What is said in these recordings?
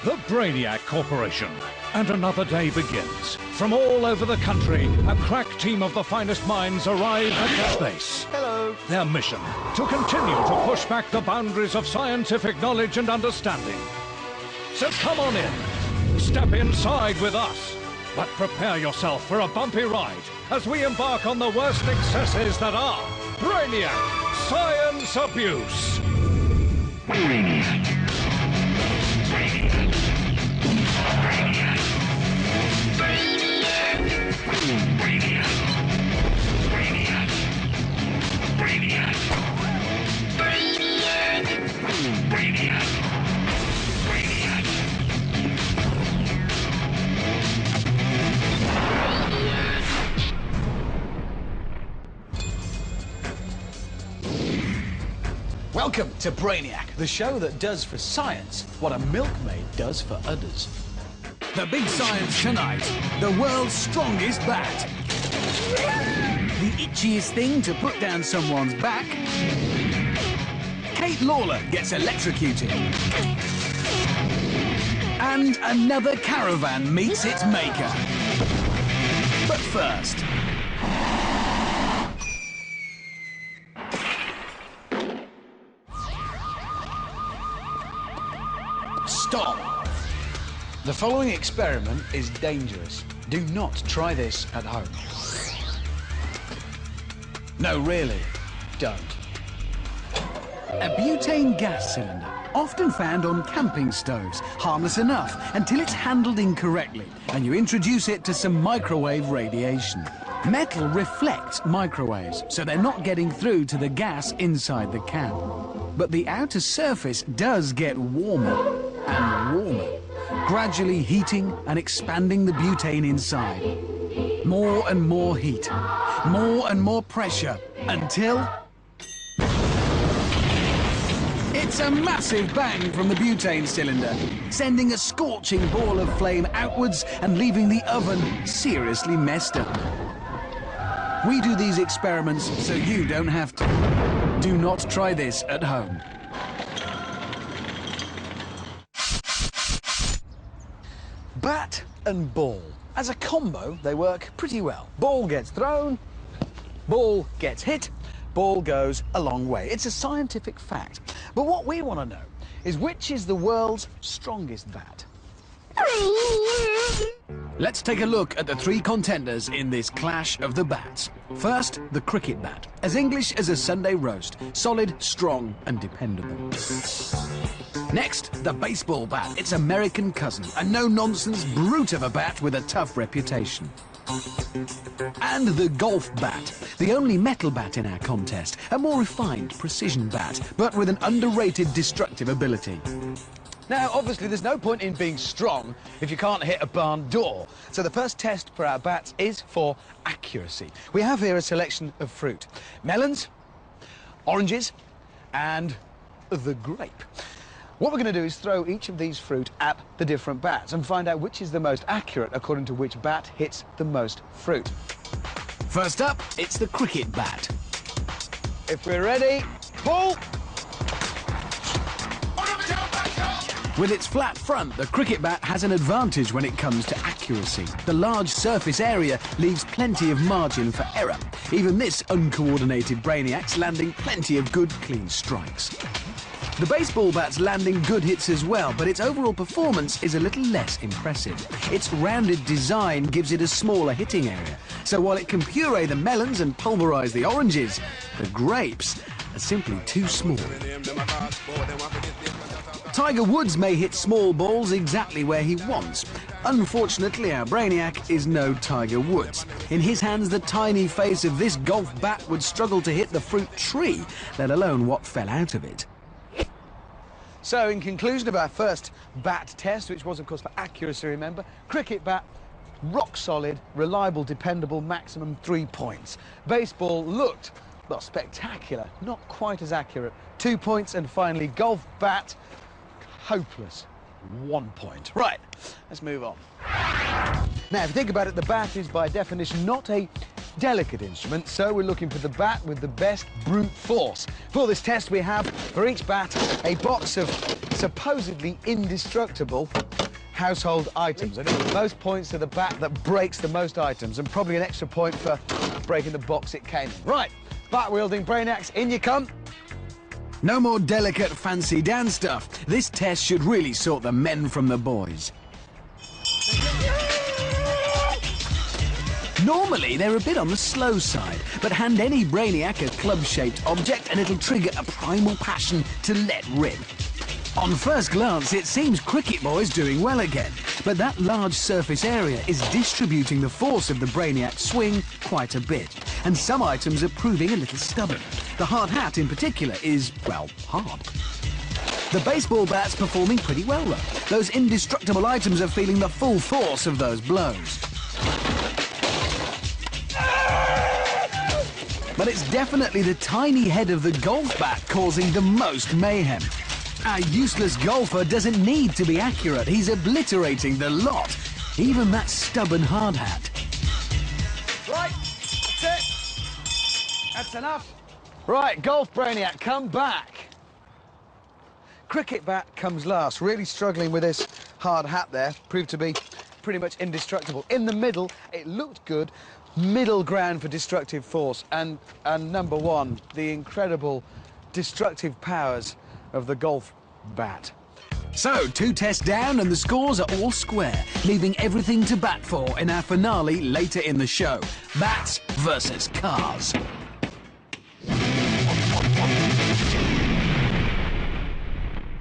The Brainiac Corporation. And another day begins. From all over the country, a crack team of the finest minds arrive at their base. Hello. Their mission, to continue to push back the boundaries of scientific knowledge and understanding. So come on in. Step inside with us. But prepare yourself for a bumpy ride as we embark on the worst excesses that are Brainiac Science Abuse. Brainiac. Welcome to Brainiac, the show that does for science what a milkmaid does for others. The big science tonight, the world's strongest bat. The itchiest thing to put down someone's back. Kate Lawler gets electrocuted. And another caravan meets its maker. But first... Stop! The following experiment is dangerous. Do not try this at home. No, really, don't. A butane gas cylinder, often found on camping stoves, harmless enough until it's handled incorrectly and you introduce it to some microwave radiation. Metal reflects microwaves, so they're not getting through to the gas inside the can. But the outer surface does get warmer and warmer, gradually heating and expanding the butane inside. More and more heat, more and more pressure, until... it's a massive bang from the butane cylinder, sending a scorching ball of flame outwards and leaving the oven seriously messed up. We do these experiments so you don't have to. Do not try this at home. Bat and ball. As a combo, they work pretty well. Ball gets thrown, ball gets hit, ball goes a long way. It's a scientific fact. But what we want to know is which is the world's strongest bat? Let's take a look at the three contenders in this clash of the bats. First, the cricket bat. As English as a Sunday roast. Solid, strong and dependable. Next, the baseball bat. Its American cousin. A no-nonsense brute of a bat with a tough reputation. And the golf bat. The only metal bat in our contest. A more refined precision bat, but with an underrated destructive ability. Now, obviously, there's no point in being strong if you can't hit a barn door. So the first test for our bats is for accuracy. We have here a selection of fruit. Melons, oranges, and the grape. What we're going to do is throw each of these fruit at the different bats and find out which is the most accurate according to which bat hits the most fruit. First up, it's the cricket bat. If we're ready, pull! With its flat front, the cricket bat has an advantage when it comes to accuracy. The large surface area leaves plenty of margin for error. Even this uncoordinated Brainiac's landing plenty of good, clean strikes. The baseball bat's landing good hits as well, but its overall performance is a little less impressive. Its rounded design gives it a smaller hitting area. So while it can puree the melons and pulverize the oranges, the grapes are simply too small. Tiger Woods may hit small balls exactly where he wants. Unfortunately, our Brainiac is no Tiger Woods. In his hands, the tiny face of this golf bat would struggle to hit the fruit tree, let alone what fell out of it. So, in conclusion of our first bat test, which was, of course, for accuracy, remember, cricket bat, rock solid, reliable, dependable, maximum 3 points. Baseball looked, well, spectacular, not quite as accurate, 2 points, and finally, golf bat, hopeless, 1 point. Right, let's move on. Now, if you think about it, the bat is by definition not a delicate instrument, so we're looking for the bat with the best brute force. For this test, we have, for each bat, a box of supposedly indestructible household items. I think the most points to the bat that breaks the most items, and probably an extra point for breaking the box it came in. Right, bat-wielding Brainiacs, in you come. No more delicate fancy dance stuff. This test should really sort the men from the boys. Normally, they're a bit on the slow side, but hand any Brainiac a club-shaped object and it'll trigger a primal passion to let rip. On first glance, it seems Cricket Boy's doing well again, but that large surface area is distributing the force of the Brainiac swing quite a bit, and some items are proving a little stubborn. The hard hat, in particular, is, well, hard. The baseball bat's performing pretty well, though. Those indestructible items are feeling the full force of those blows. But it's definitely the tiny head of the golf bat causing the most mayhem. Our useless golfer doesn't need to be accurate. He's obliterating the lot. Even that stubborn hard hat. Right, that's it. That's enough. Right, Golf Brainiac, come back. Cricket bat comes last. Really struggling with this hard hat there. Proved to be pretty much indestructible. In the middle, it looked good. Middle ground for destructive force. And number one, the incredible destructive powers of the golf bat. So, 2 tests down and the scores are all square, leaving everything to bat for in our finale later in the show. Bats versus cars.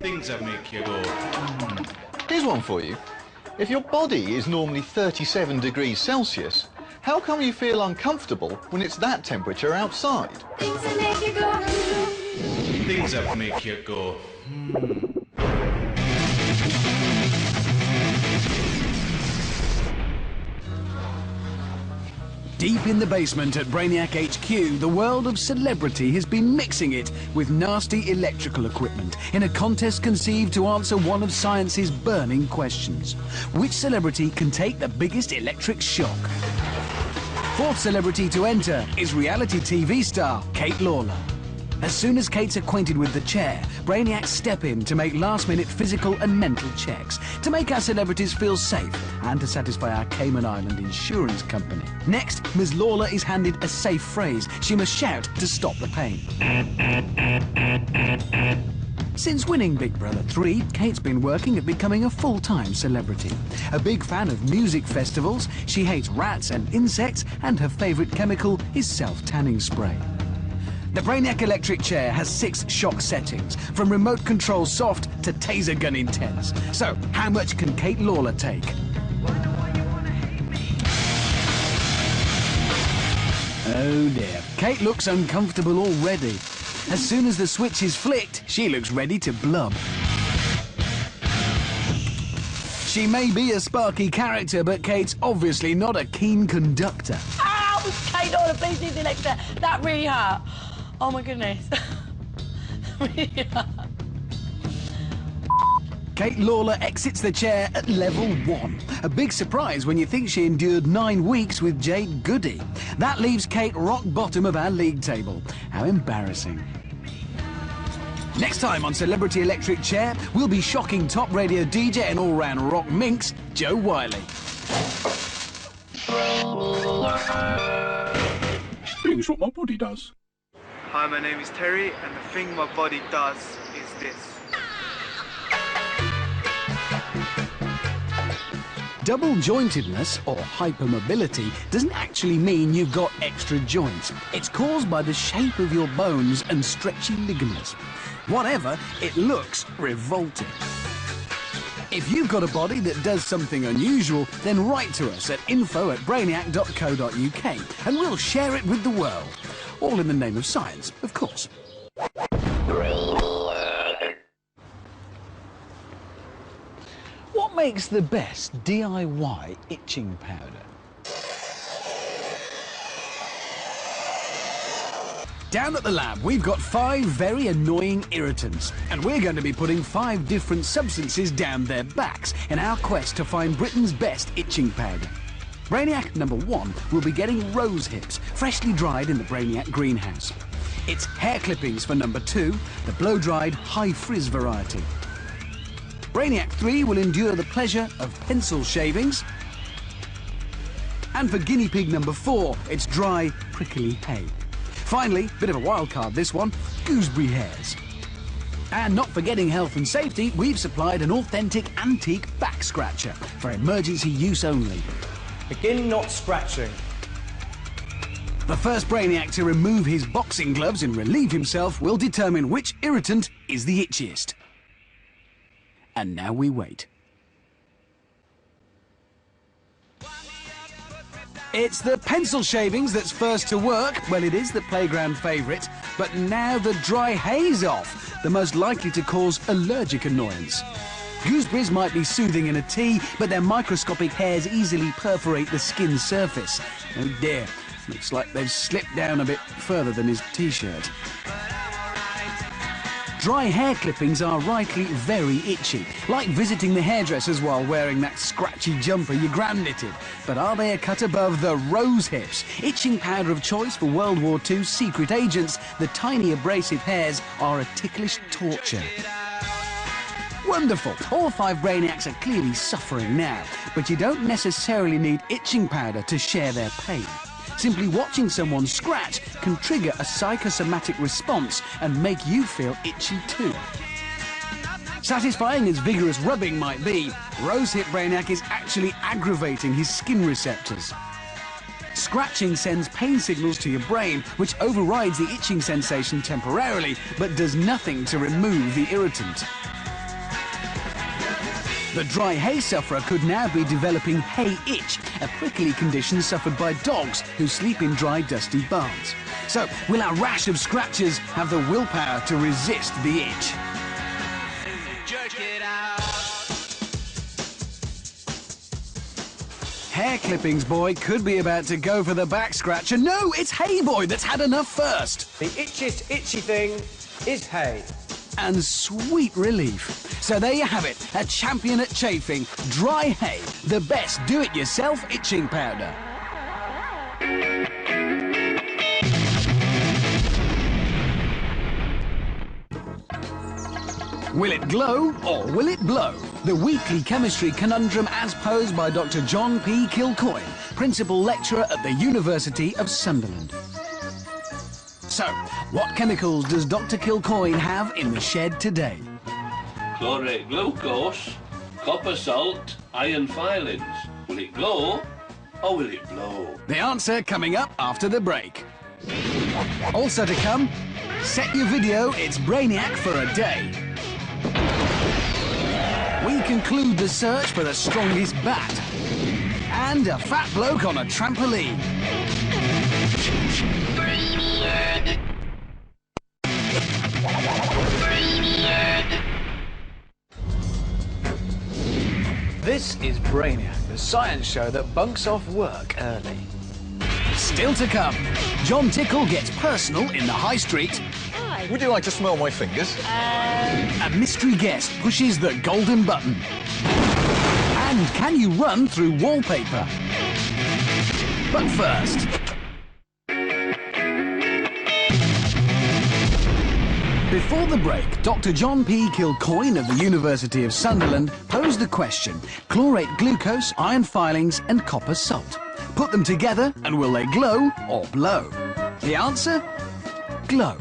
Things that make you go. Here's one for you. If your body is normally 37 degrees Celsius, how come you feel uncomfortable when it's that temperature outside? Things that make you go. Deep in the basement at Brainiac HQ, the world of celebrity has been mixing it with nasty electrical equipment in a contest conceived to answer one of science's burning questions. Which celebrity can take the biggest electric shock? 4th celebrity to enter is reality TV star Kate Lawler. As soon as Kate's acquainted with the chair, Brainiacs step in to make last-minute physical and mental checks, to make our celebrities feel safe and to satisfy our Cayman Island insurance company. Next, Ms. Lawler is handed a safe phrase. She must shout to stop the pain. Since winning Big Brother 3, Kate's been working at becoming a full-time celebrity. A big fan of music festivals, she hates rats and insects, and her favourite chemical is self-tanning spray. The Brainiac electric chair has 6 shock settings, from remote control soft to taser gun intense. So, how much can Kate Lawler take? Oh dear, Kate looks uncomfortable already. As soon as the switch is flicked, she looks ready to blub. She may be a sparky character, but Kate's obviously not a keen conductor. Ow! Kate Lawler, please use the electric. That really hurt. Oh my goodness. Really hurt. Kate Lawler exits the chair at level 1. A big surprise when you think she endured 9 weeks with Jade Goody. That leaves Kate rock bottom of our league table. How embarrassing. Next time on Celebrity Electric Chair, we'll be shocking top radio DJ and all-round rock minx, Joe Wiley. Things what my body does. Hi, my name is Terry, and the thing my body does is this. Double-jointedness, or hypermobility, doesn't actually mean you've got extra joints. It's caused by the shape of your bones and stretchy ligaments. Whatever, it looks revolting. If you've got a body that does something unusual, then write to us at info@brainiac.co.uk and we'll share it with the world. All in the name of science, of course. What makes the best DIY itching powder? Down at the lab, we've got 5 very annoying irritants, and we're going to be putting 5 different substances down their backs in our quest to find Britain's best itching powder. Brainiac number 1 will be getting rose hips, freshly dried in the Brainiac greenhouse. It's hair clippings for number 2, the blow-dried high frizz variety. Brainiac 3 will endure the pleasure of pencil shavings. And for guinea pig number 4, it's dry, prickly hay. Finally, bit of a wild card this one, gooseberry hairs. And not forgetting health and safety, we've supplied an authentic antique back scratcher for emergency use only. Begin not scratching. The first Brainiac to remove his boxing gloves and relieve himself will determine which irritant is the itchiest. And now we wait. It's the pencil shavings that's first to work. Well, it is the playground favourite. But now the dry hay's off, the most likely to cause allergic annoyance. Gooseberries might be soothing in a tea, but their microscopic hairs easily perforate the skin surface. Oh dear, looks like they've slipped down a bit further than his t-shirt. Dry hair clippings are rightly very itchy, like visiting the hairdressers while wearing that scratchy jumper your gran knitted. But are they a cut above the rose hips? Itching powder of choice for World War II secret agents, the tiny abrasive hairs are a ticklish torture. Wonderful! All 5 Brainiacs are clearly suffering now, but you don't necessarily need itching powder to share their pain. Simply watching someone scratch can trigger a psychosomatic response and make you feel itchy too. Satisfying as vigorous rubbing might be, Rosehip Brainiac is actually aggravating his skin receptors. Scratching sends pain signals to your brain, which overrides the itching sensation temporarily, but does nothing to remove the irritant. The dry hay sufferer could now be developing hay itch, a prickly condition suffered by dogs who sleep in dry, dusty barns. So, will our rash of scratchers have the willpower to resist the itch? Hair clippings boy could be about to go for the back scratcher. No, it's Hay Boy that's had enough first. The itchiest itchy thing is hay. And sweet relief. So there you have it, a champion at chafing, dry hay, the best do-it-yourself itching powder. Will it glow or will it blow? The weekly chemistry conundrum as posed by Dr. John P. Kilcoyne, Principal Lecturer at the University of Sunderland. So, what chemicals does Dr. Kilcoyne have in the shed today? Chlorate glucose, copper salt, iron filings. Will it glow or will it blow? The answer coming up after the break. Also to come, set your video, it's Brainiac for a day. We conclude the search for the strongest bat. And a fat bloke on a trampoline. This is Brainiac, the science show that bunks off work early. Still to come, John Tickle gets personal in the high street. Hi. Would you like to smell my fingers? A mystery guest pushes the golden button. And can you run through wallpaper? But first... Before the break, Dr. John P. Kilcoyne of the University of Sunderland posed the question: chlorate glucose, iron filings and copper salt. Put them together and will they glow or blow? The answer? Glow.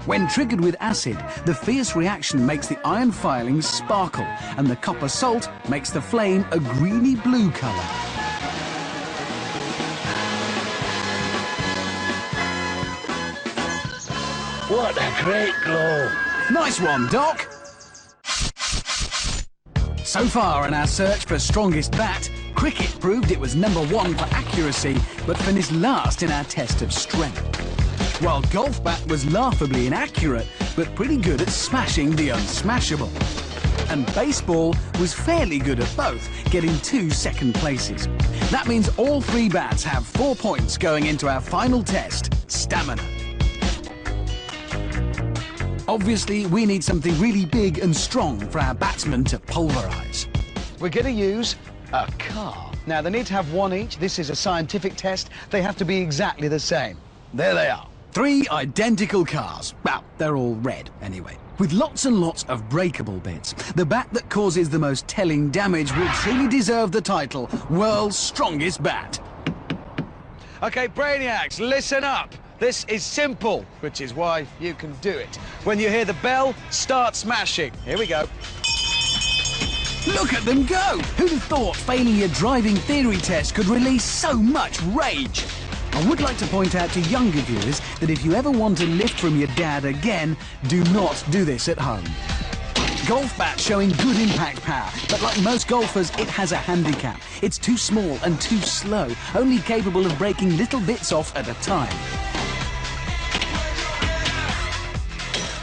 When triggered with acid, the fierce reaction makes the iron filings sparkle and the copper salt makes the flame a greeny-blue colour. What a great glow! Nice one, Doc! So far in our search for strongest bat, cricket proved it was #1 for accuracy, but finished last in our test of strength. While golf bat was laughably inaccurate, but pretty good at smashing the unsmashable. And baseball was fairly good at both, getting 2 second places. That means all 3 bats have 4 points going into our final test, stamina. Obviously, we need something really big and strong for our batsmen to pulverise. We're going to use a car. Now, they need to have 1 each. This is a scientific test. They have to be exactly the same. There they are. 3 identical cars. Well, they're all red, anyway. With lots and lots of breakable bits, the bat that causes the most telling damage will truly deserve the title World's Strongest Bat. OK, Brainiacs, listen up. This is simple, which is why you can do it. When you hear the bell, start smashing. Here we go. Look at them go! Who'd have thought failing your driving theory test could release so much rage? I would like to point out to younger viewers that if you ever want a lift from your dad again, do not do this at home. Golf bat showing good impact power, but like most golfers, it has a handicap. It's too small and too slow, only capable of breaking little bits off at a time.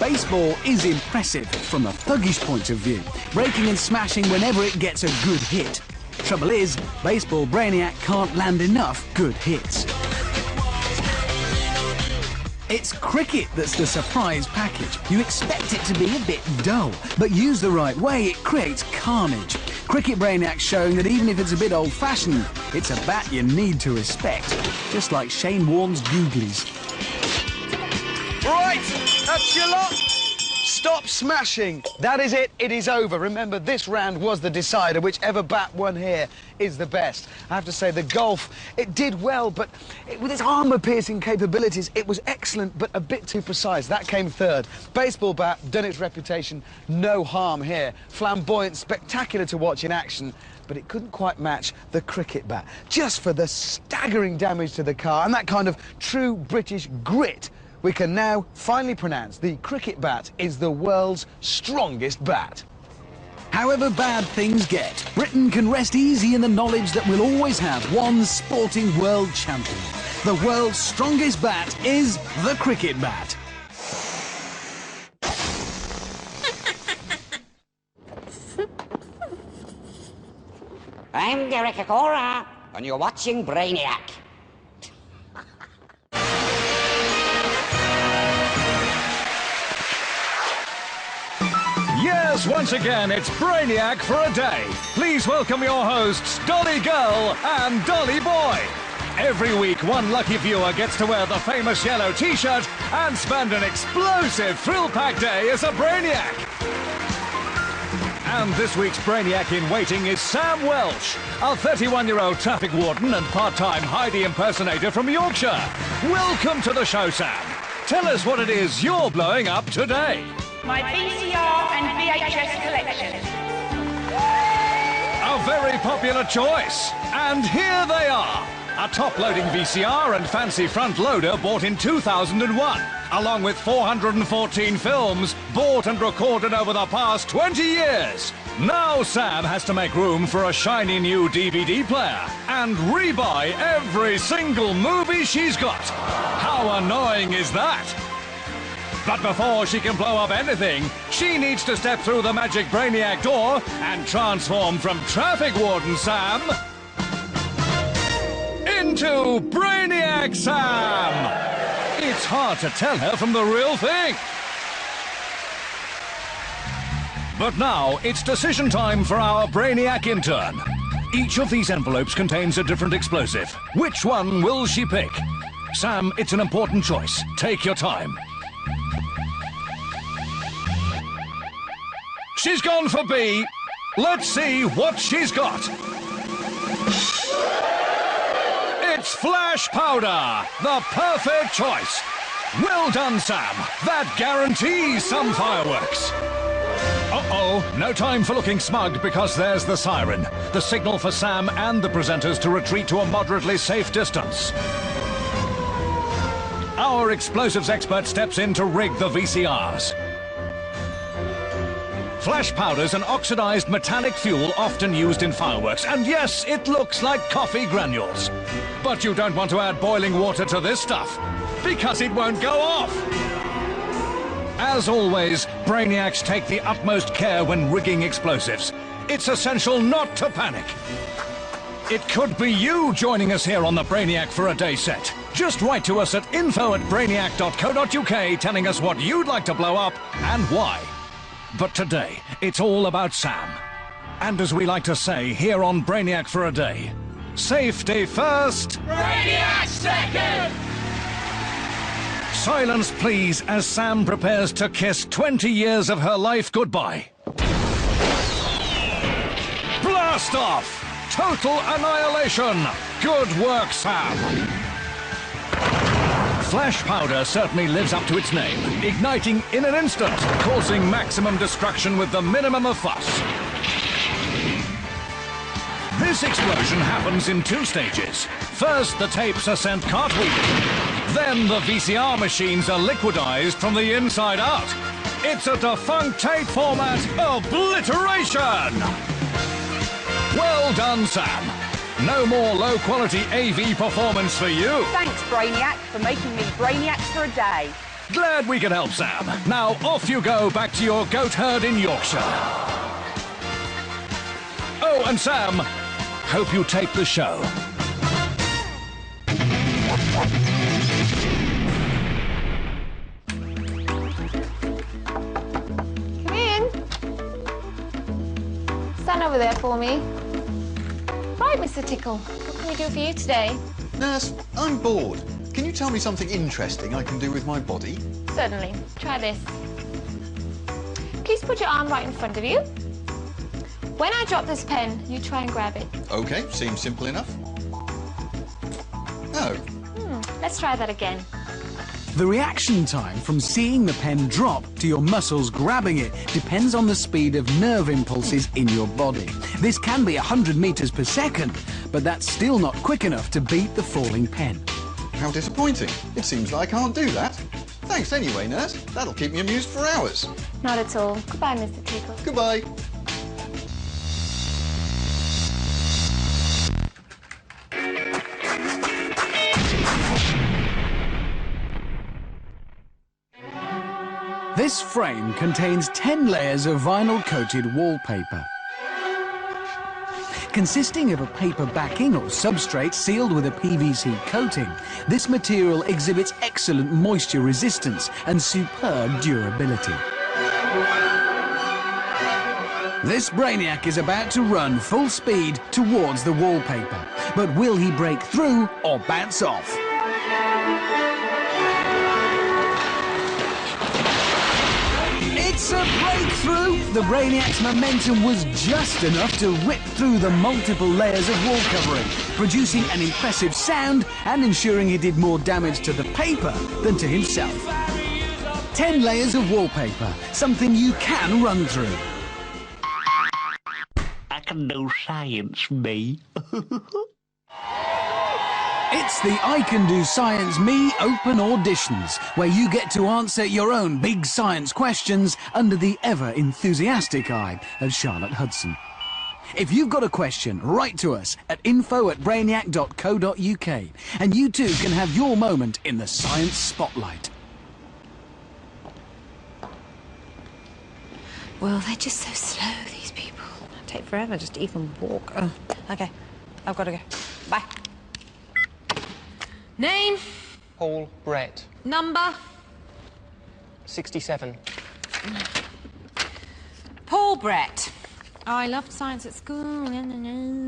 Baseball is impressive from a thuggish point of view, breaking and smashing whenever it gets a good hit. Trouble is, Baseball Brainiac can't land enough good hits. It's cricket that's the surprise package. You expect it to be a bit dull, but used the right way, it creates carnage. Cricket Brainiac's showing that even if it's a bit old-fashioned, it's a bat you need to respect, just like Shane Warne's Googlies. Right, that's your lot. Stop smashing. That is it. It is over. Remember, this round was the decider. Whichever bat won here is the best. I have to say, the golf, it did well, but with its armour-piercing capabilities, it was excellent, but a bit too precise. That came third. Baseball bat, done its reputation. No harm here. Flamboyant, spectacular to watch in action, but it couldn't quite match the cricket bat. Just for the staggering damage to the car and that kind of true British grit, we can now finally pronounce the cricket bat is the world's strongest bat. However bad things get, Britain can rest easy in the knowledge that we'll always have one sporting world champion. The world's strongest bat is the cricket bat. I'm Derek Akora, and you're watching Brainiac. Yes, once again, it's Brainiac for a day. Please welcome your hosts, Dolly Girl and Dolly Boy. Every week, one lucky viewer gets to wear the famous yellow T-shirt and spend an explosive, thrill-packed day as a Brainiac. And this week's Brainiac in waiting is Sam Welsh, a 31-year-old traffic warden and part-time Heidi impersonator from Yorkshire. Welcome to the show, Sam. Tell us what it is you're blowing up today. My VCR and VHS collection. A very popular choice. And here they are. A top-loading VCR and fancy front loader bought in 2001, along with 414 films bought and recorded over the past 20 years. Now Sam has to make room for a shiny new DVD player and rebuy every single movie she's got. How annoying is that? But before she can blow up anything, she needs to step through the magic Brainiac door and transform from Traffic Warden Sam into Brainiac Sam. It's hard to tell her from the real thing. But now it's decision time for our Brainiac intern. Each of these envelopes contains a different explosive. Which one will she pick? Sam, it's an important choice. Take your time. She's gone for B. Let's see what she's got. It's flash powder, the perfect choice. Well done, Sam. That guarantees some fireworks. Uh-oh, no time for looking smug because there's the siren, the signal for Sam and the presenters to retreat to a moderately safe distance. Our explosives expert steps in to rig the VCRs. Flash powder's an oxidized metallic fuel often used in fireworks, and yes, it looks like coffee granules. But you don't want to add boiling water to this stuff, because it won't go off. As always, Brainiacs take the utmost care when rigging explosives. It's essential not to panic. It could be you joining us here on the Brainiac for a Day set. Just write to us at info@brainiac.co.uk telling us what you'd like to blow up and why. But today, it's all about Sam. And as we like to say here on Brainiac for a Day, safety first, Brainiac second! Silence, please, as Sam prepares to kiss 20 years of her life goodbye. Blast off! Total annihilation! Good work, Sam! Flash powder certainly lives up to its name, igniting in an instant, causing maximum destruction with the minimum of fuss. This explosion happens in 2 stages. First, the tapes are sent cartwheeling. Then the VCR machines are liquidized from the inside out. It's a defunct tape format obliteration! Well done, Sam. No more low-quality AV performance for you. Thanks, Brainiac, for making me Brainiacs for a day. Glad we could help, Sam. Now off you go back to your goat herd in Yorkshire. Oh, and Sam, hope you tape the show. Come in. Stand over there for me. Right, Mr. Tickle. What can we do for you today? Nurse, I'm bored. Can you tell me something interesting I can do with my body? Certainly. Try this. Please put your arm right in front of you. When I drop this pen, you try and grab it. OK, seems simple enough. Oh. Let's try that again. The reaction time from seeing the pen drop to your muscles grabbing it depends on the speed of nerve impulses in your body. This can be 100 meters per second, but that's still not quick enough to beat the falling pen. How disappointing. It seems like I can't do that. Thanks anyway, nurse. That'll keep me amused for hours. Not at all. Goodbye, Mr. Tickle. Goodbye. This frame contains 10 layers of vinyl-coated wallpaper. Consisting of a paper backing or substrate sealed with a PVC coating, this material exhibits excellent moisture resistance and superb durability. This Brainiac is about to run full speed towards the wallpaper, but will he break through or bounce off? It's a breakthrough! The Brainiac's momentum was just enough to rip through the multiple layers of wall covering, producing an impressive sound and ensuring he did more damage to the paper than to himself. 10 layers of wallpaper, something you can run through. I can do science, me. It's the I Can Do Science Me Open Auditions, where you get to answer your own big science questions under the ever-enthusiastic eye of Charlotte Hudson. If you've got a question, write to us at info@brainiac.co.uk, and you too can have your moment in the science spotlight. Well, they're just so slow, these people. They take forever just to even walk. Oh, OK, I've got to go. Bye. Name? Paul Brett. Number? 67. Paul Brett. I loved science at school,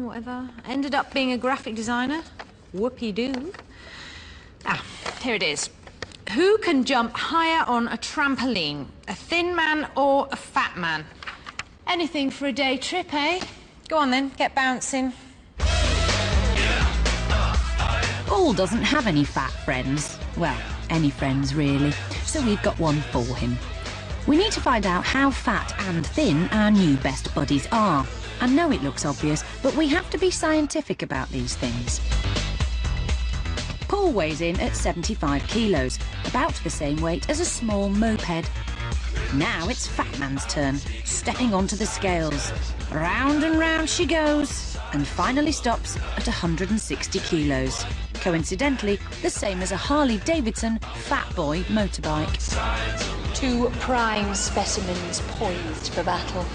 whatever. Ended up being a graphic designer. Whoopie-doo. Ah, here it is. Who can jump higher on a trampoline? A thin man or a fat man? Anything for a day trip, eh? Go on then, get bouncing. Paul doesn't have any fat friends. Well, any friends, really. So we've got one for him. We need to find out how fat and thin our new best buddies are. I know it looks obvious, but we have to be scientific about these things. Paul weighs in at 75 kilos, about the same weight as a small moped. Now it's Fat Man's turn, stepping onto the scales. Round and round she goes, and finally stops at 160 kilos. Coincidentally, the same as a Harley-Davidson Fat Boy motorbike. Two prime specimens poised for battle.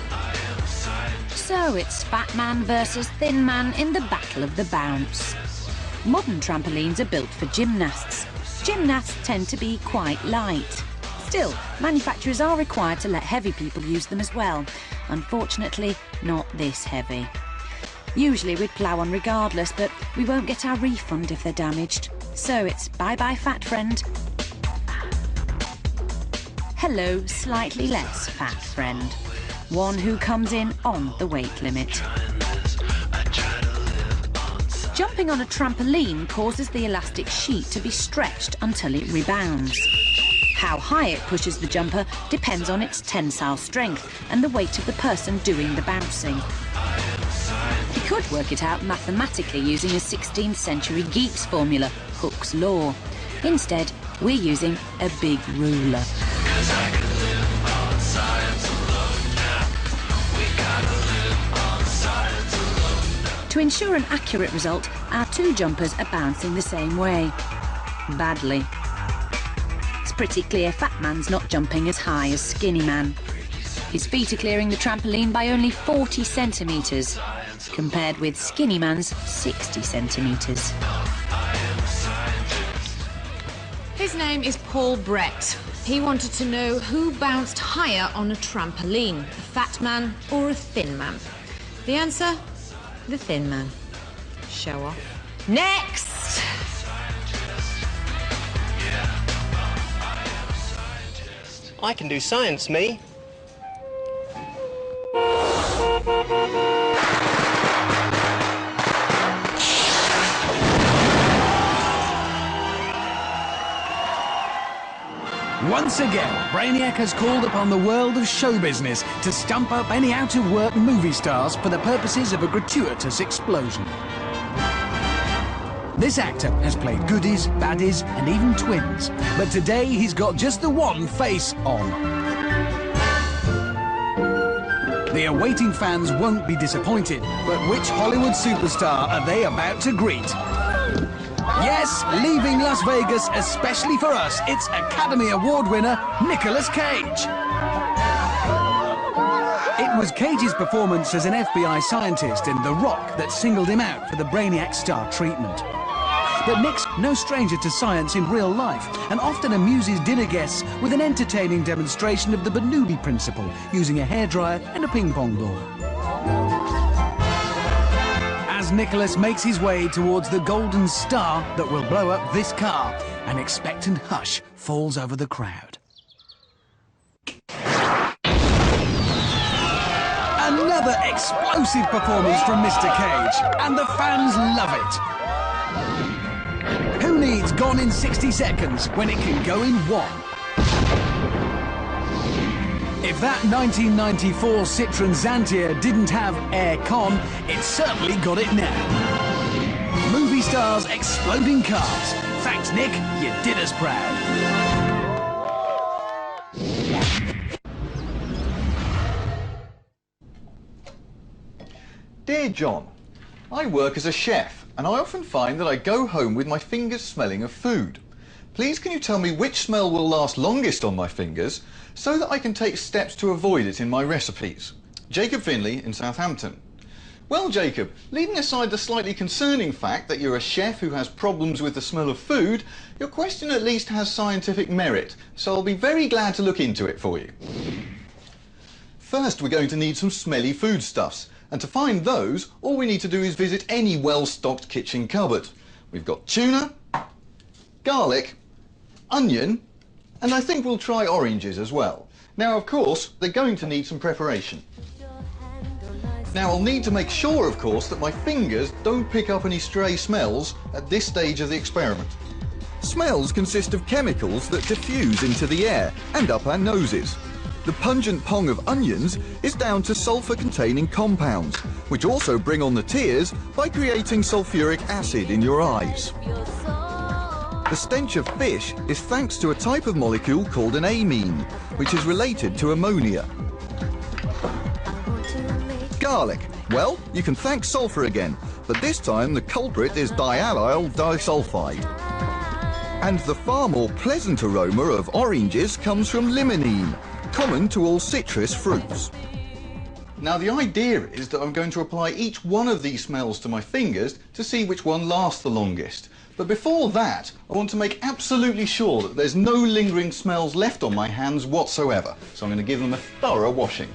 So it's Fat Man versus Thin Man in the Battle of the Bounce. Modern trampolines are built for gymnasts. Gymnasts tend to be quite light. Still, manufacturers are required to let heavy people use them as well. Unfortunately, not this heavy. Usually we'd plough on regardless, but we won't get our refund if they're damaged. So it's bye-bye, fat friend. hello, slightly less fat friend. One who comes in on the weight limit. Jumping on a trampoline causes the elastic sheet to be stretched until it rebounds. How high it pushes the jumper depends on its tensile strength and the weight of the person doing the bouncing. You could work it out mathematically using a 16th century Giep's formula, Hooke's law. Instead, we're using a big ruler. To ensure an accurate result, our two jumpers are bouncing the same way. Badly. It's pretty clear Fat Man's not jumping as high as Skinny Man. His feet are clearing the trampoline by only 40 centimetres, compared with Skinny Man's 60 centimetres. His name is Paul Brett. He wanted to know who bounced higher on a trampoline, a fat man or a thin man. The answer? The thin man. Show off. Next! I can do science, me. Once again, Brainiac has called upon the world of show business to stump up any out-of-work movie stars for the purposes of a gratuitous explosion. This actor has played goodies, baddies, and even twins, but today he's got just the one face on. The awaiting fans won't be disappointed, but which Hollywood superstar are they about to greet? Yes, leaving Las Vegas especially for us, it's Academy Award winner Nicolas Cage. It was Cage's performance as an FBI scientist in The Rock that singled him out for the Brainiac star treatment. But Nick's no stranger to science in real life and often amuses dinner guests with an entertaining demonstration of the Bernoulli principle using a hairdryer and a ping-pong ball. As Nicholas makes his way towards the golden star that will blow up this car, an expectant hush falls over the crowd. Another explosive performance from Mr. Cage, and the fans love it. Who needs Gone in 60 Seconds when it can go in 1? If that 1994 Citroën Xantia didn't have air con, it certainly got it now. Movie stars exploding cars. Thanks, Nick. You did us proud. Dear John, I work as a chef and I often find that I go home with my fingers smelling of food. Please can you tell me which smell will last longest on my fingers so that I can take steps to avoid it in my recipes? Jacob Finley in Southampton. Well, Jacob, leaving aside the slightly concerning fact that you're a chef who has problems with the smell of food, your question at least has scientific merit, so I'll be very glad to look into it for you. First, we're going to need some smelly foodstuffs, and to find those, all we need to do is visit any well-stocked kitchen cupboard. We've got tuna, garlic, onion, and I think we'll try oranges as well. Now, of course, they're going to need some preparation. Now, I'll need to make sure, of course, that my fingers don't pick up any stray smells at this stage of the experiment. Smells consist of chemicals that diffuse into the air and up our noses. The pungent pong of onions is down to sulfur-containing compounds, which also bring on the tears by creating sulfuric acid in your eyes. The stench of fish is thanks to a type of molecule called an amine, which is related to ammonia. Garlic. Well, you can thank sulfur again, but this time the culprit is diallyl disulfide. And the far more pleasant aroma of oranges comes from limonene, common to all citrus fruits. Now, the idea is that I'm going to apply each one of these smells to my fingers to see which one lasts the longest. But before that, I want to make absolutely sure that there's no lingering smells left on my hands whatsoever. So I'm going to give them a thorough washing.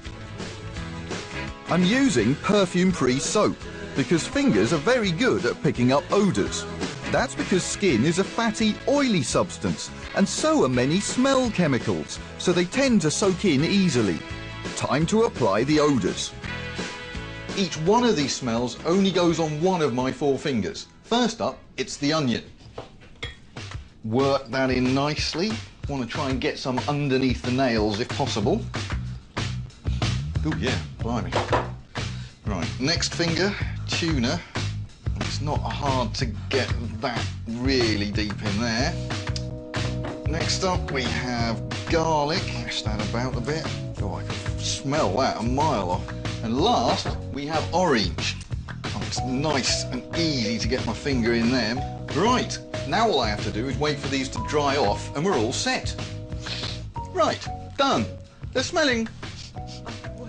I'm using perfume-free soap because fingers are very good at picking up odours. That's because skin is a fatty, oily substance, and so are many smell chemicals, so they tend to soak in easily. Time to apply the odours. Each one of these smells only goes on one of my 4 fingers. First up, it's the onion. Work that in nicely. Want to try and get some underneath the nails if possible. Oh yeah, blimey. Right, next finger, tuna. It's not hard to get that really deep in there. Next up we have garlic. Mash that about a bit. Oh, I can smell that a mile off. And last, we have orange. Oh, it's nice and easy to get my finger in them. Right, now all I have to do is wait for these to dry off and we're all set. Right, done. They're smelling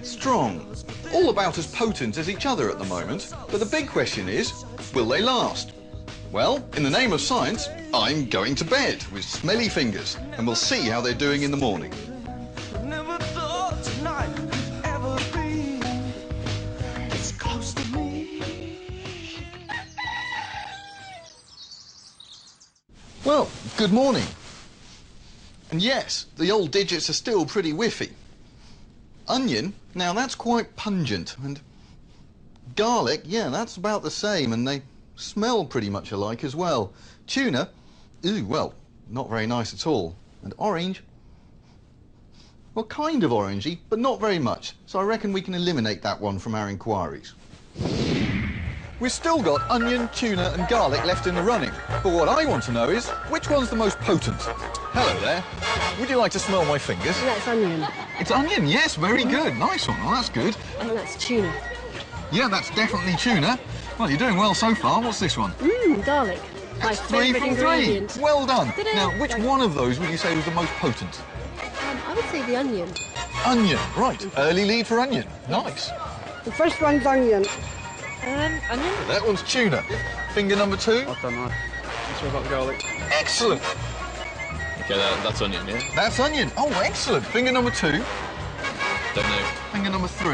strong. All about as potent as each other at the moment. But the big question is, will they last? Well, in the name of science, I'm going to bed with smelly fingers and we'll see how they're doing in the morning. Well, good morning. And yes, the old digits are still pretty whiffy. Onion, now that's quite pungent, and garlic, yeah, that's about the same, and they smell pretty much alike as well. Tuna, ooh, well, not very nice at all. And orange, well, kind of orangey, but not very much. So I reckon we can eliminate that one from our inquiries. We've still got onion, tuna and garlic left in the running. But what I want to know is, which one's the most potent? Hello there. Would you like to smell my fingers? That's onion. It's onion, yes, very good. Nice one, well, that's good. And that's tuna. Yeah, that's definitely tuna. Well, you're doing well so far. What's this one? Garlic. That's 3 from 3. Well done. Now, which one of those would you say was the most potent? I would say the onion. Onion, right. Early lead for onion. Nice. The first one's onion. Onion? That one's tuna. Finger number 2. I don't know. It's all about the garlic. Excellent. Okay, that's onion, yeah? That's onion. Oh, excellent. Finger number 2. Don't know. Finger number 3.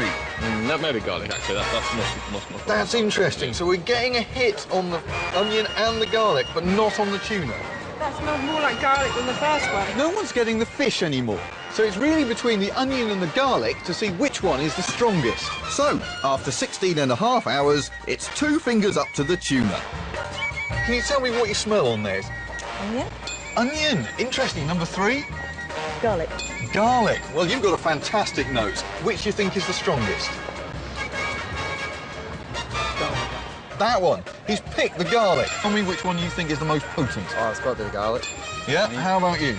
That may be garlic, actually. That's must. That's interesting. So we're getting a hit on the onion and the garlic, but not on the tuna. That smells more like garlic than the first one. No one's getting the fish anymore. So it's really between the onion and the garlic to see which one is the strongest. So, after 16.5 hours, it's 2 fingers up to the tuna. Can you tell me what you smell on theirs? Onion. Onion. Interesting. Number 3? Garlic. Garlic. Well, you've got a fantastic nose. Which do you think is the strongest? Garlic. That one. He's picked the garlic. Tell me which one you think is the most potent. Oh, it's got to be the garlic. Yeah? How about you?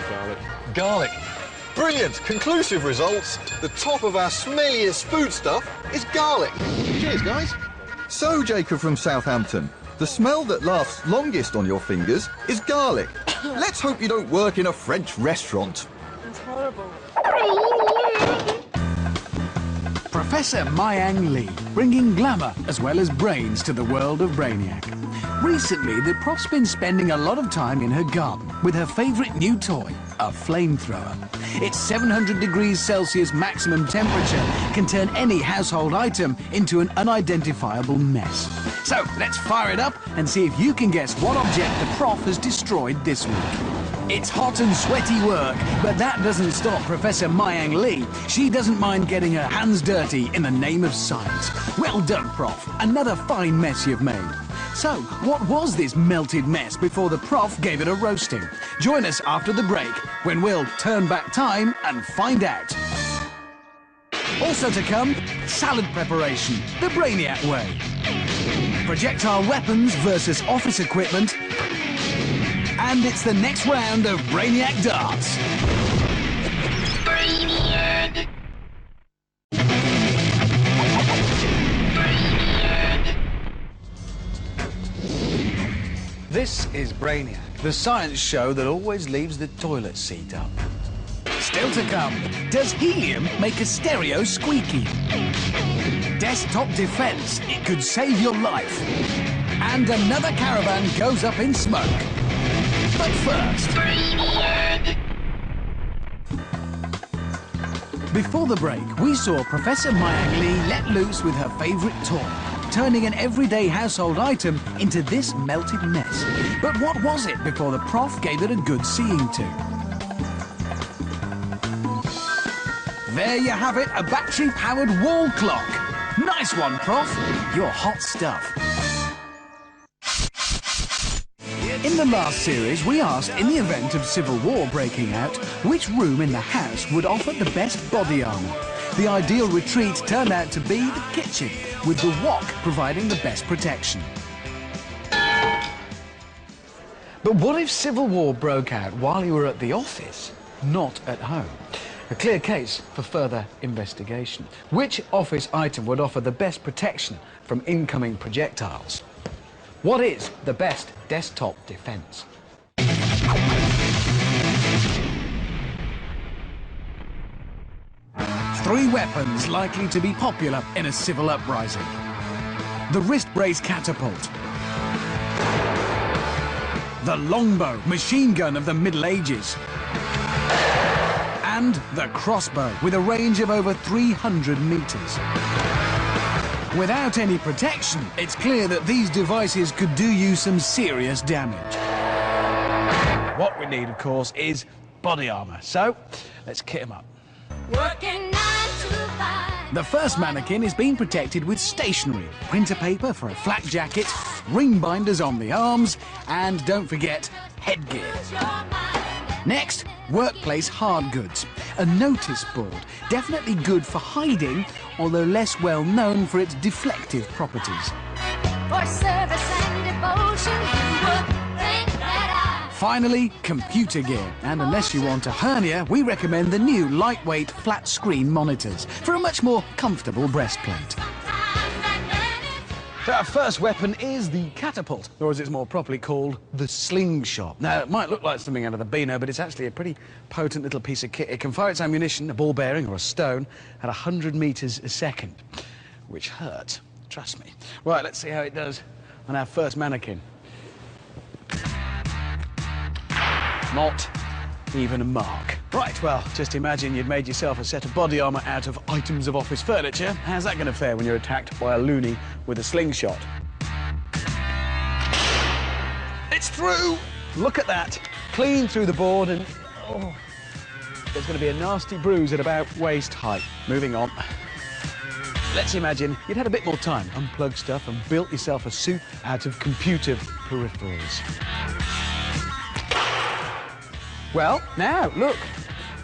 Garlic. Garlic. Brilliant. Conclusive results. The top of our smelliest foodstuff is garlic. Cheers, guys. So, Jacob from Southampton, the smell that lasts longest on your fingers is garlic. Let's hope you don't work in a French restaurant. It's horrible. Professor Myang Li, bringing glamour as well as brains to the world of Brainiac. Recently, the prof's been spending a lot of time in her garden with her favourite new toy, a flamethrower. Its 700 degrees Celsius maximum temperature can turn any household item into an unidentifiable mess. So, let's fire it up and see if you can guess what object the prof has destroyed this week. It's hot and sweaty work, but that doesn't stop Professor Myang Li. She doesn't mind getting her hands dirty in the name of science. Well done, Prof. Another fine mess you've made. So, what was this melted mess before the prof gave it a roasting? Join us after the break, when we'll turn back time and find out. Also to come, salad preparation, the Brainiac way. Projectile weapons versus office equipment. And it's the next round of Brainiac Darts. Brainiac. This is Brainiac, the science show that always leaves the toilet seat up. Still to come, does helium make a stereo squeaky? Desktop defense, it could save your life. And another caravan goes up in smoke. But first... Brainiac. Before the break, we saw Professor Myang Li let loose with her favourite toy. turning an everyday household item into this melted mess. But what was it before the prof gave it a good seeing to? There you have it, a battery-powered wall clock. Nice one, Prof. You're hot stuff. In the last series, we asked, in the event of civil war breaking out, which room in the house would offer the best body armour. The ideal retreat turned out to be the kitchen, with the wok providing the best protection. But what if civil war broke out while you were at the office, not at home? A clear case for further investigation. Which office item would offer the best protection from incoming projectiles? What is the best desktop defence? Three weapons likely to be popular in a civil uprising. The wrist brace catapult. The longbow, machine gun of the Middle Ages. And the crossbow, with a range of over 300 metres. Without any protection, it's clear that these devices could do you some serious damage. What we need, of course, is body armour. So, let's kit them up. Working 9 to 5. The first mannequin is being protected with stationery, printer paper for a flak jacket, ring binders on the arms, and don't forget, headgear. Next, workplace hard goods. A notice board, definitely good for hiding, although less well known for its deflective properties. For service and devotion, you would think that Finally, computer gear. And unless you want a hernia, we recommend the new lightweight flat-screen monitors for a much more comfortable breastplate. So our first weapon is the catapult, or as it's more properly called, the slingshot. Now, it might look like something out of the Beano, but it's actually a pretty potent little piece of kit. It can fire its ammunition, a ball bearing or a stone, at 100 metres a second, which hurts, trust me. Right, let's see how it does on our first mannequin. Not even a mark. Right, well, just imagine you'd made yourself a set of body armour out of items of office furniture. How's that going to fare when you're attacked by a loony with a slingshot? It's through! Look at that. Clean through the board and... oh, there's going to be a nasty bruise at about waist height. Moving on. Let's imagine you'd had a bit more time, unplugged stuff and built yourself a suit out of computer peripherals. Well, now, look.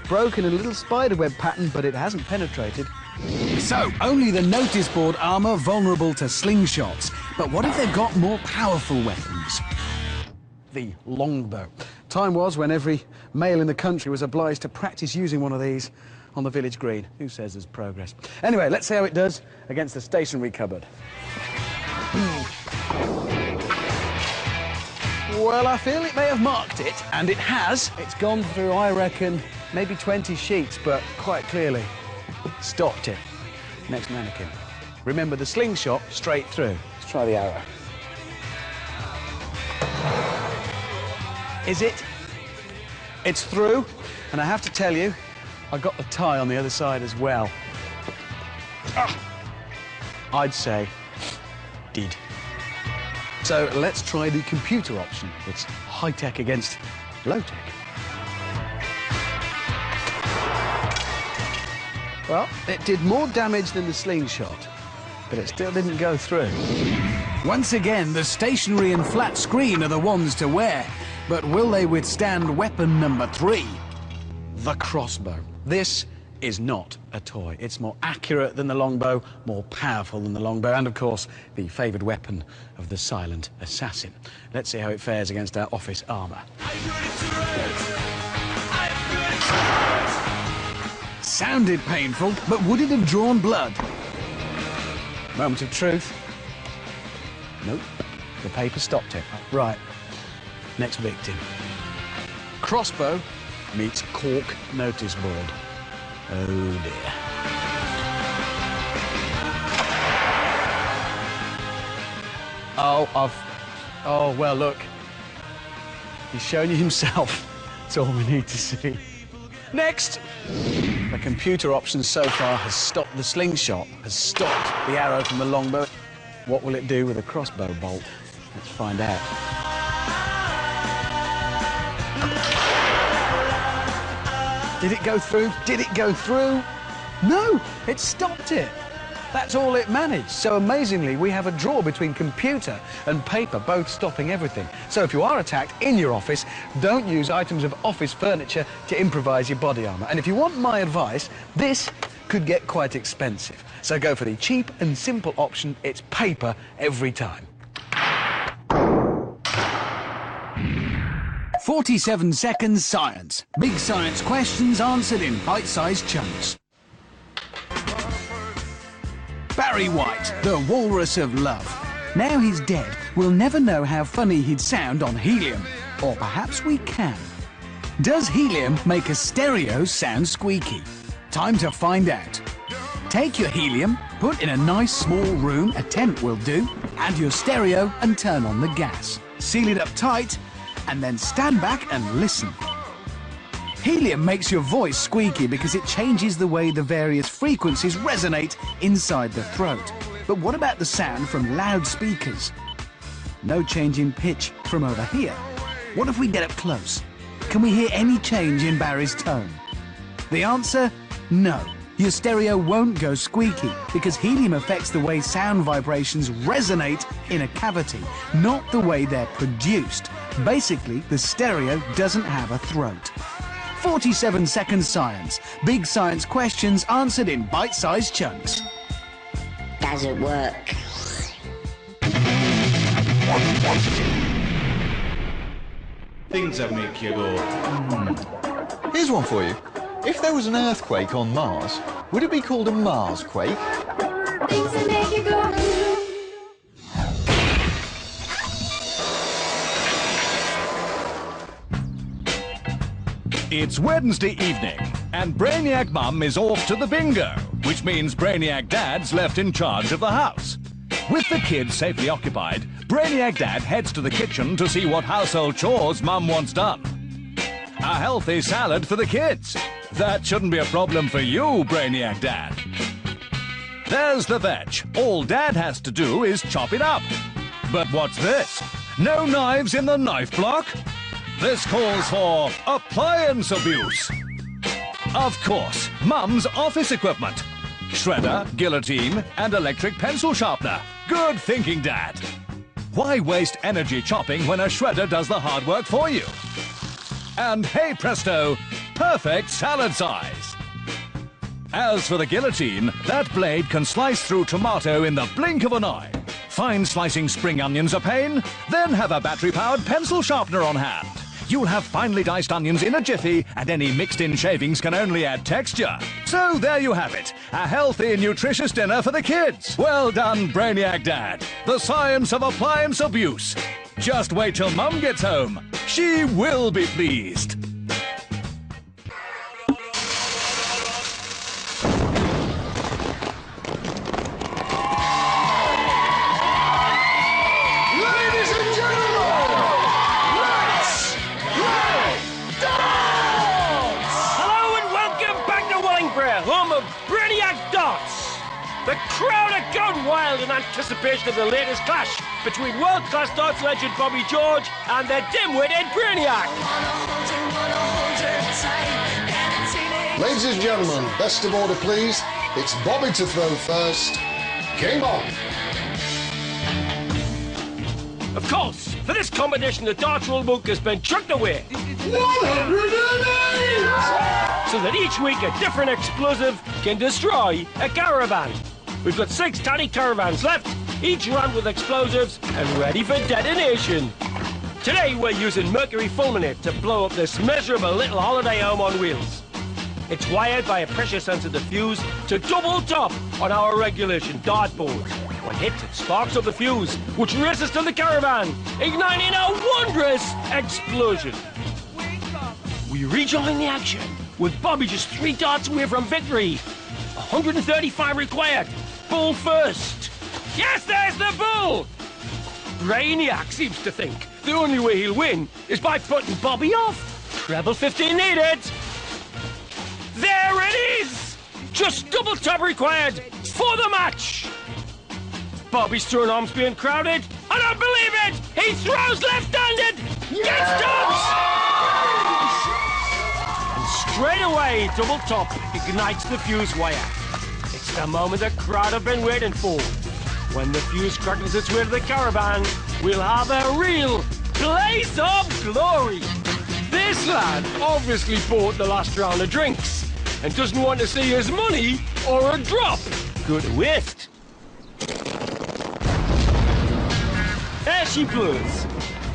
Broken a little spiderweb pattern, but it hasn't penetrated. So, only the notice board armour vulnerable to slingshots. But what if they've got more powerful weapons? The longbow. Time was when every male in the country was obliged to practice using one of these on the village green. Who says there's progress? Anyway, let's see how it does against the stationery cupboard. Well, I feel it may have marked it, and it has. It's gone through, I reckon, maybe 20 sheets, but quite clearly stopped it. Next mannequin. Remember the slingshot straight through. Let's try the arrow. Is it? It's through, and I have to tell you, I got the tie on the other side as well. I'd say did. So let's try the computer option. It's high-tech against low-tech. Well, it did more damage than the slingshot, but it still didn't go through. Once again, the stationery and flat screen are the ones to wear. But will they withstand weapon number 3? The crossbow. This is not a toy. It's more accurate than the longbow, more powerful than the longbow, and of course, the favoured weapon of the silent assassin. Let's see how it fares against our office armour. Sounded painful, but would it have drawn blood? Moment of truth. Nope. The paper stopped it. Right. Next victim. Crossbow meets cork notice board. Oh dear. Oh, well, look. He's shown you himself. That's all we need to see. Next! The computer option so far has stopped the slingshot, has stopped the arrow from the longbow. What will it do with a crossbow bolt? Let's find out. Did it go through? Did it go through? No, it stopped it. That's all it managed. So amazingly, we have a draw between computer and paper, both stopping everything. So if you are attacked in your office, don't use items of office furniture to improvise your body armour. And if you want my advice, this could get quite expensive. So go for the cheap and simple option. It's paper every time. 47 seconds science. Big science questions answered in bite-sized chunks. Barry White, the walrus of love. Now he's dead, we'll never know how funny he'd sound on helium. Or perhaps we can. Does helium make a stereo sound squeaky? Time to find out. Take your helium, put in a nice small room, a tent will do, add your stereo and turn on the gas. Seal it up tight, and then stand back and listen. Helium makes your voice squeaky because it changes the way the various frequencies resonate inside the throat. But what about the sound from loudspeakers? No change in pitch from over here. What if we get up close? Can we hear any change in Barry's tone? The answer? No. Your stereo won't go squeaky because helium affects the way sound vibrations resonate in a cavity, not the way they're produced. Basically, the stereo doesn't have a throat. 47 seconds science. Big science questions answered in bite-sized chunks. Does it work? Things that make you go. Here's one for you. If there was an earthquake on Mars, would it be called a Marsquake? Things that make you go. It's Wednesday evening, and Brainiac Mum is off to the bingo, which means Brainiac Dad's left in charge of the house. With the kids safely occupied, Brainiac Dad heads to the kitchen to see what household chores Mum wants done. A healthy salad for the kids. That shouldn't be a problem for you, Brainiac Dad. There's the veg. All Dad has to do is chop it up. But what's this? No knives in the knife block? This calls for appliance abuse. Of course, Mum's office equipment. Shredder, guillotine, and electric pencil sharpener. Good thinking, Dad. Why waste energy chopping when a shredder does the hard work for you? And hey presto, perfect salad size. As for the guillotine, that blade can slice through tomato in the blink of an eye. Find slicing spring onions a pain? Then have a battery-powered pencil sharpener on hand. You'll have finely diced onions in a jiffy, and any mixed-in shavings can only add texture. So there you have it, a healthy, nutritious dinner for the kids. Well done, Brainiac Dad. The science of appliance abuse. Just wait till Mum gets home. She will be pleased. Brainiac Darts! The crowd are gone wild in anticipation of the latest clash between world-class darts legend Bobby George and the dim-witted Brainiac. Ladies and gentlemen, best of order please. It's Bobby to throw first. Game on! Of course, for this competition the darts rulebook has been chucked away. 108! So that each week a different explosive can destroy a caravan. We've got 6 tiny caravans left, each run with explosives and ready for detonation. Today we're using mercury fulminate to blow up this miserable little holiday home on wheels. It's wired by a pressure-sensitive fuse to double top on our regulation dartboard. When hit, it sparks up the fuse, which races to the caravan, igniting a wondrous explosion. We rejoin the action, with Bobby just 3 darts away from victory. 135 required. Bull first. Yes, there's the bull! Brainiac seems to think the only way he'll win is by putting Bobby off. Treble 15 needed. There it is! Just double top required for the match. Bobby's throwing arms being crowded. I don't believe it! He throws left-handed! Gets tops! And straight away, double top ignites the fuse wire. It's the moment the crowd have been waiting for. When the fuse crackles its way to the caravan, we'll have a real blaze of glory. This lad obviously bought the last round of drinks and doesn't want to see his money or a drop go to waste. There she blows.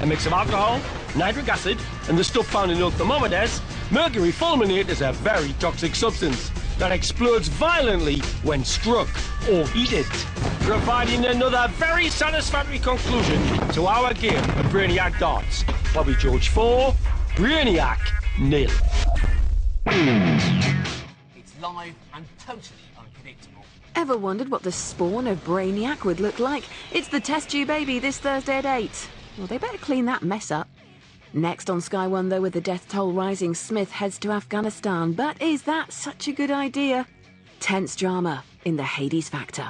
A mix of alcohol, nitric acid, and the stuff found in old thermometers. Mercury fulminate is a very toxic substance that explodes violently when struck or heated, providing another very satisfactory conclusion to our game of Brainiac Darts. Bobby George 4, Brainiac 0. It's live and totally unpredictable. Ever wondered what the spawn of Brainiac would look like? It's the test tube baby this Thursday at 8. Well, they better clean that mess up. Next on Sky One, though, with the death toll rising, Smith heads to Afghanistan. But is that such a good idea? Tense drama in the Hades Factor.